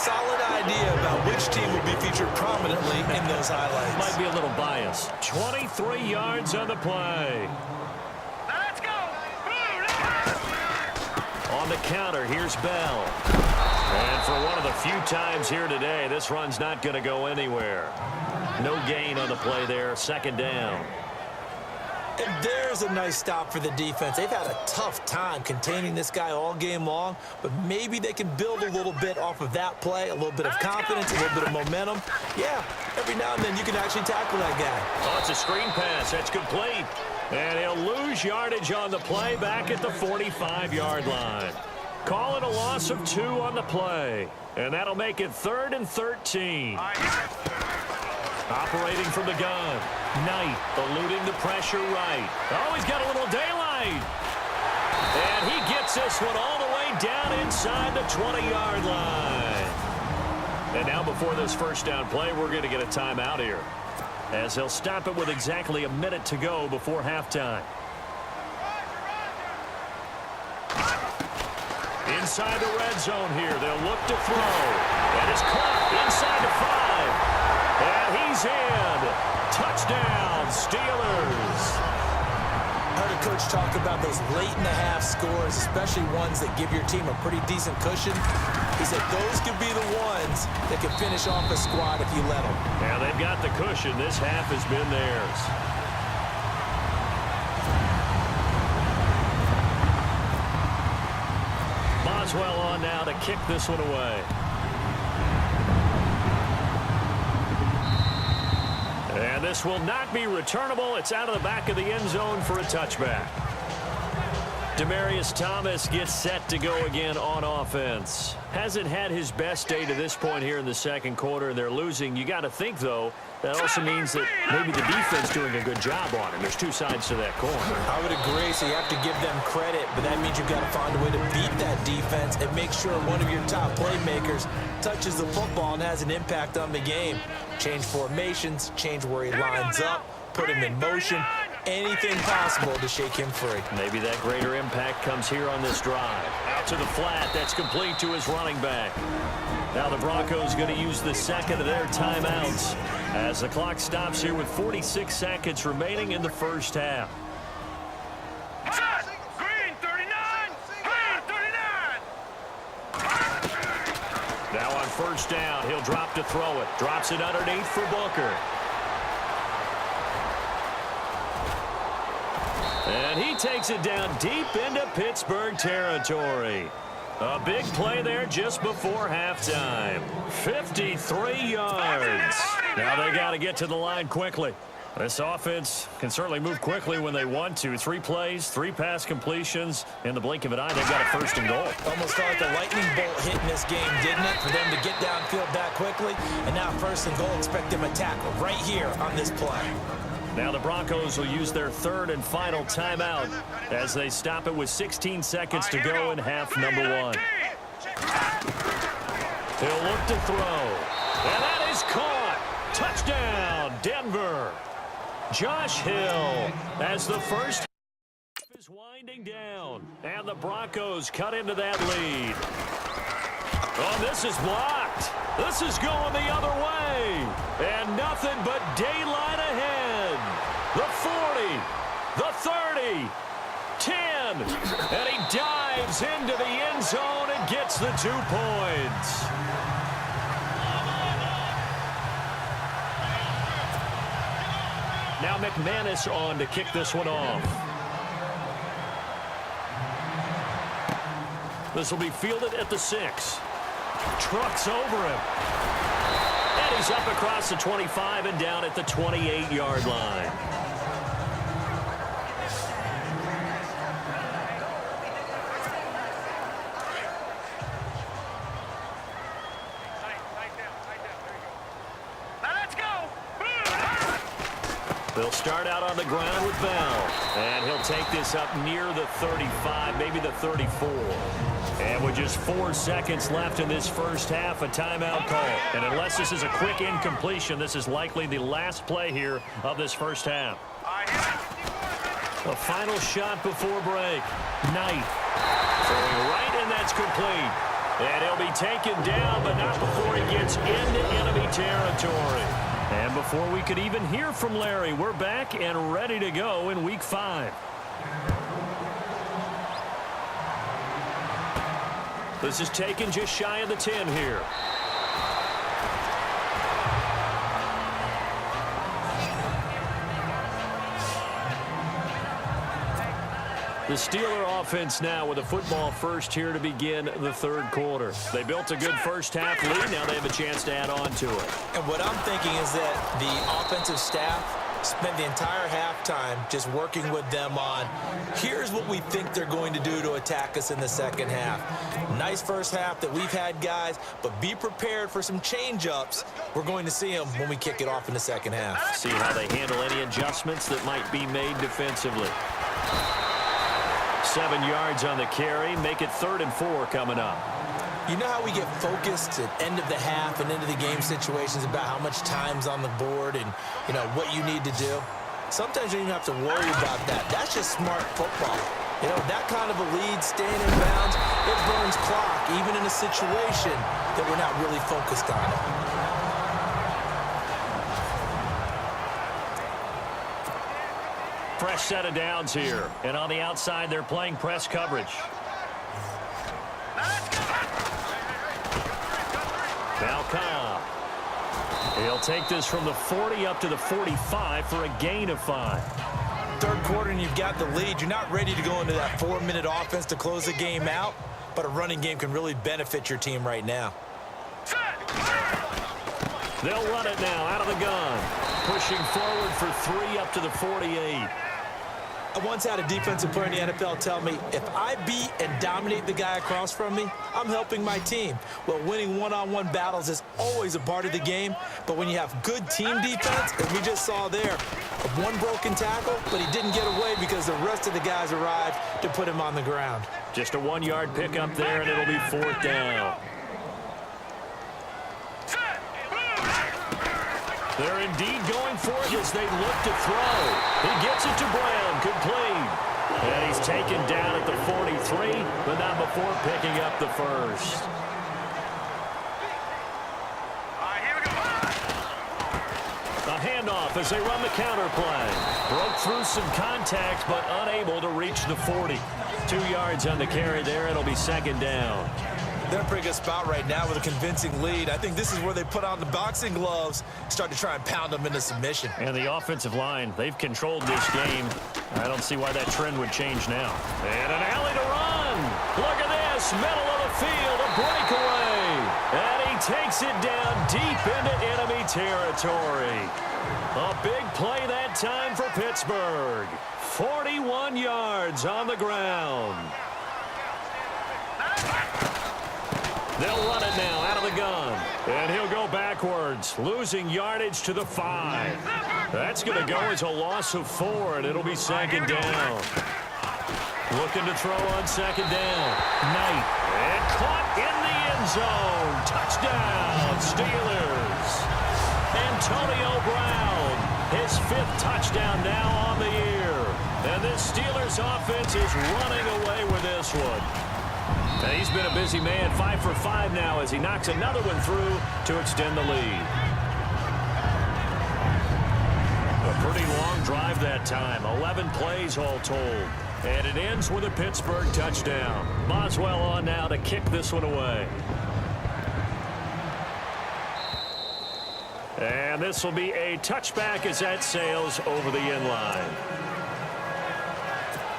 solid idea about which team will be featured prominently in those highlights. Might be a little biased. 23 yards on the play. Let's go. On the counter, here's Bell. And for one of the few times here today, this run's not going to go anywhere. No gain on the play there. Second down. And there's a nice stop for the defense. They've had a tough time containing this guy all game long, but maybe they can build a little bit off of that play, a little bit of confidence, a little bit of momentum. Yeah, every now and then you can actually tackle that guy. Oh, it's a screen pass. That's complete. And he'll lose yardage on the play back at the 45-yard line. Call it a loss of 2 on the play. And that'll make it 3rd and 13. Operating from the gun. Knight eluding the pressure right. Oh, he's got a little daylight. And he gets this one all the way down inside the 20-yard line. And now before this first down play, we're going to get a timeout here, as he'll stop it with exactly a minute to go before halftime. Inside the red zone here. They'll look to throw. And it's caught inside the 5. And he's in. Touchdown, Steelers. I heard a coach talk about those late-in-the-half scores, especially ones that give your team a pretty decent cushion. He said those could be the ones that can finish off a squad if you let them. Yeah, they've got the cushion. This half has been theirs. Boswell on now to kick this one away. And this will not be returnable. It's out of the back of the end zone for a touchback. Demaryius Thomas gets set to go again on offense. Hasn't had his best day to this point here in the second quarter, and they're losing. You got to think, though, that also means that maybe the defense doing a good job on him. There's two sides to that coin. I would agree, so you have to give them credit, but that means you've got to find a way to beat that defense and make sure one of your top playmakers touches the football and has an impact on the game. Change formations, change where he lines up, put him in motion. Anything possible to shake him free. Maybe that greater impact comes here on this drive. Out to the flat. That's complete to his running back. Now the Broncos going to use the second of their timeouts as the clock stops here with 46 seconds remaining in the first half. Green 39. Green 39. Now on first down, he'll drop to throw it. Drops it underneath for Booker. And he takes it down deep into Pittsburgh territory. A big play there just before halftime. 53 yards. Now they got to get to the line quickly. This offense can certainly move quickly when they want to. 3 plays, 3 pass completions. In the blink of an eye, they've got a first and goal. Almost felt like a lightning bolt hit in this game, didn't it? For them to get downfield that quickly. And now first and goal, expect them to tackle right here on this play. Now the Broncos will use their third and final timeout as they stop it with 16 seconds to go in half number 1. He'll look to throw. And that is caught. Touchdown, Denver. Josh Hill as the first half is winding down. And the Broncos cut into that lead. Oh, this is blocked. This is going the other way. And nothing but daylight ahead. The 40, the 30, 10. And he dives into the end zone and gets the 2 points. Now McManus on to kick this one off. This will be fielded at the 6. Trucks over him. And he's up across the 25 and down at the 28-yard line. They'll start out on the ground with Bell. And he'll take this up near the 35, maybe the 34. And with just 4 seconds left in this first half, a timeout call. And unless this is a quick incompletion, this is likely the last play here of this first half. A final shot before break. Knight throwing right, and that's complete. And he'll be taken down, but not before he gets into enemy territory. And before we could even hear from Larry, we're back and ready to go in Week 5. This is taken just shy of the 10 here. The Steeler offense now with a football first here to begin the third quarter. They built a good first half lead. Now they have a chance to add on to it. And what I'm thinking is that the offensive staff spent the entire halftime just working with them on, here's what we think they're going to do to attack us in the second half. Nice first half that we've had, guys, but be prepared for some change-ups. We're going to see them when we kick it off in the second half. See how they handle any adjustments that might be made defensively. 7 yards on the carry. Make it 3rd and 4 coming up. You know how we get focused at end of the half and into the game situations about how much time's on the board and, you know, what you need to do? Sometimes you don't even have to worry about that. That's just smart football. You know, that kind of a lead, staying in bounds, it burns clock, even in a situation that we're not really focused on it. Fresh set of downs here. And on the outside, they're playing press coverage. Falcon. He'll take this from the 40 up to the 45 for a gain of 5. Third quarter and you've got the lead. You're not ready to go into that 4-minute offense to close the game out, but a running game can really benefit your team right now. They'll run it now out of the gun. Pushing forward for 3 up to the 48. I once had a defensive player in the NFL tell me, if I beat and dominate the guy across from me, I'm helping my team. Well, winning one-on-one battles is always a part of the game, but when you have good team defense, as we just saw there, one broken tackle, but he didn't get away because the rest of the guys arrived to put him on the ground. Just a 1-yard pickup there, and it'll be 4th down. They're indeed going for it as they look to throw. He gets it to Brown, complete. And he's taken down at the 43, but not before picking up the first. A handoff as they run the counter play. Broke through some contact, but unable to reach the 40. 2 yards on the carry there. It'll be 2nd down. They're in a pretty good spot right now with a convincing lead. I think this is where they put on the boxing gloves, start to try and pound them into submission. And the offensive line, they've controlled this game. I don't see why that trend would change now. And an alley to run. Look at this, middle of the field, a breakaway. And he takes it down deep into enemy territory. A big play that time for Pittsburgh. 41 yards on the ground. They'll run it now out of the gun. And he'll go backwards, losing yardage to the 5. That's going to go as a loss of 4, and it'll be 2nd down. Looking to throw on 2nd down. Knight. And caught in the end zone. Touchdown, Steelers. Antonio Brown, his 5th touchdown now on the year. And this Steelers offense is running away with this one. And he's been a busy man, 5 for 5 now as he knocks another one through to extend the lead. A pretty long drive that time, 11 plays all told. And it ends with a Pittsburgh touchdown. Boswell on now to kick this one away. And this will be a touchback as that sails over the end line.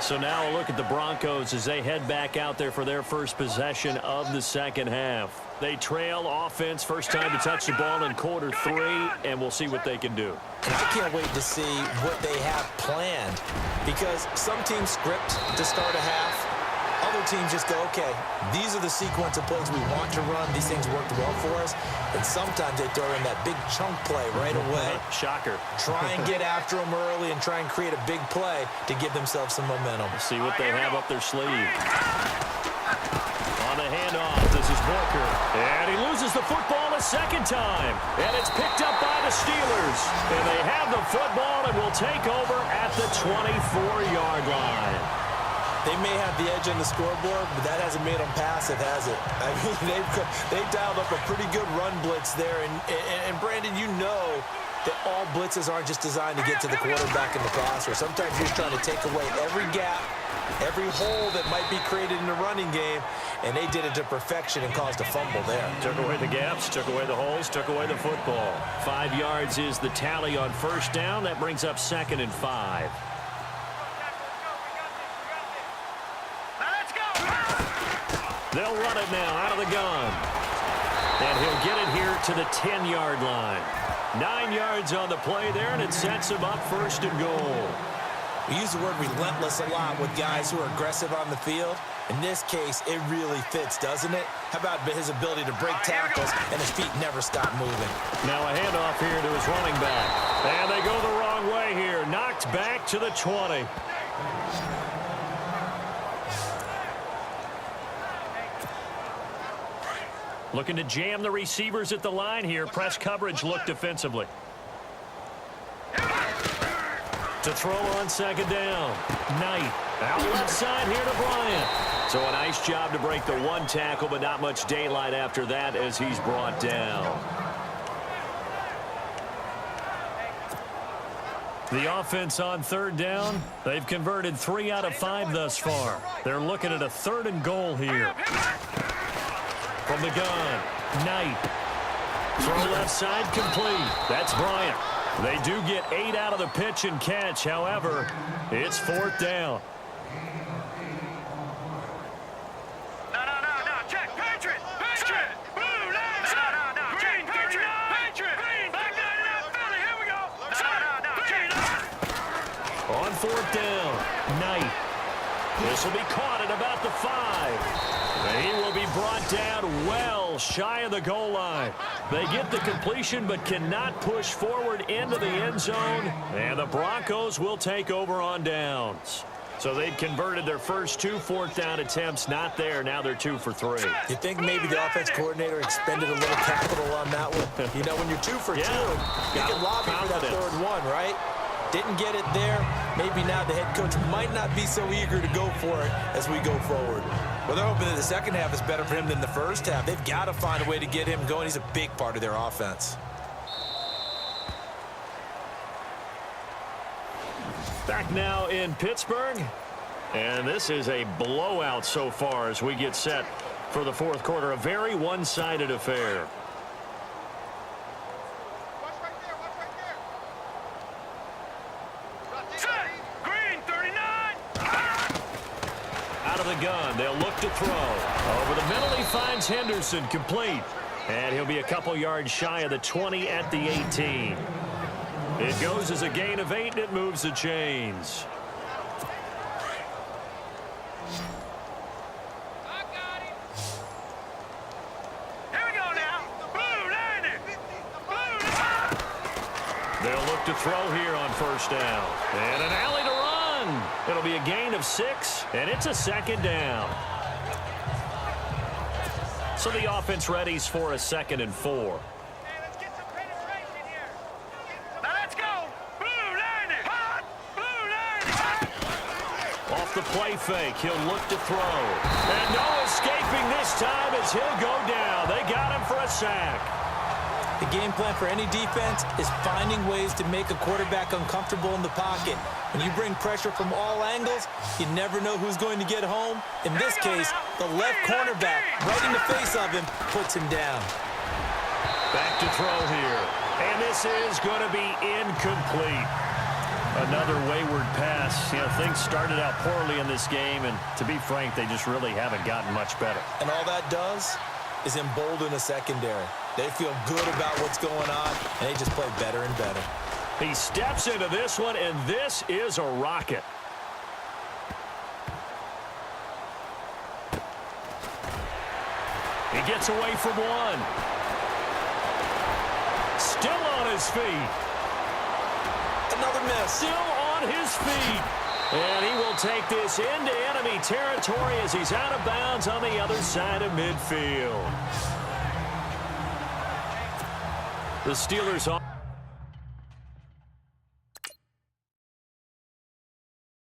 So now a look at the Broncos as they head back out there for their first possession of the second half. They trail offense, first time to touch the ball in quarter 3, and we'll see what they can do. And I can't wait to see what they have planned, because some teams script to start a half. Other teams just go, okay, these are the sequence of plays we want to run. These things worked well for us. And sometimes they throw in that big chunk play right away. Shocker. Try and get after them early and try and create a big play to give themselves some momentum. See what they have up their sleeve. On the handoff, this is Booker. And he loses the football a second time. And it's picked up by the Steelers. And they have the football and will take over at the 24-yard line. They may have the edge on the scoreboard, but that hasn't made them passive, has it? I mean, they've dialed up a pretty good run blitz there. And Brandon, you know that all blitzes aren't just designed to get to the quarterback and the passer. Sometimes you're just trying to take away every gap, every hole that might be created in the running game, and they did it to perfection and caused a fumble there. Took away the gaps, took away the holes, took away the football. 5 yards is the tally on first down. That brings up 2nd and 5. They'll run it now out of the gun. And he'll get it here to the 10-yard line. 9 yards on the play there, and it sets him up 1st and goal. We use the word relentless a lot with guys who are aggressive on the field. In this case, it really fits, doesn't it? How about his ability to break tackles and his feet never stop moving? Now a handoff here to his running back. And they go the wrong way here. Knocked back to the 20. Looking to jam the receivers at the line here. Press coverage look defensively. To throw on 2nd down. Knight out left side here to Bryant. So a nice job to break the 1 tackle, but not much daylight after that as he's brought down. The offense on 3rd down. They've converted 3 out of 5 thus far. They're looking at a 3rd and goal here. From the gun, Knight. Throw left side complete. That's Bryant. They do get 8 out of the pitch and catch. However, it's 4th down. No. Check. Patriot. Blue line. No. Green. Patriot. Back line. Philly. Here we go. No. On 4th down, Knight. This will be caught at about the 5. And he will be brought down well shy of the goal line. They get the completion but cannot push forward into the end zone. And the Broncos will take over on downs. So they'd converted their first 2 4th down attempts. Not there. Now they're 2 for 3. You think maybe the offense coordinator expended a little capital on that one? You know, when you're 2 for 2, you can lobby for that 3rd one, right? Didn't get it there. Maybe now the head coach might not be so eager to go for it as we go forward. Well, they're hoping that the second half is better for him than the first half. They've got to find a way to get him going. He's a big part of their offense. Back now in Pittsburgh. And this is a blowout so far as we get set for the 4th quarter. A very one-sided affair. Out of the gun, they'll look to throw. Over the middle, he finds Henderson complete. And he'll be a couple yards shy of the 20 at the 18. It goes as a gain of 8, and it moves the chains. Here we go now. Blue line. They'll look to throw here on 1st down. And an alley to run. It'll be a gain of 6, and it's a 2nd down. So the offense readies for a 2nd and 4. Let's get some penetration here. Now let's go. Blue line. Off the play fake, he'll look to throw. And no escaping this time as he'll go down. They got him for a sack. The game plan for any defense is finding ways to make a quarterback uncomfortable in the pocket. When you bring pressure from all angles, you never know who's going to get home. In this case, the left cornerback, right in the face of him, puts him down. Back to throw here. And this is going to be incomplete. Another wayward pass. You know, things started out poorly in this game, and to be frank, they just really haven't gotten much better. And all that does is embolden a secondary. They feel good about what's going on, and they just play better and better. He steps into this one, and this is a rocket. He gets away from one. Still on his feet. Another miss. Still on his feet. And he will take this into enemy territory as he's out of bounds on the other side of midfield. The Steelers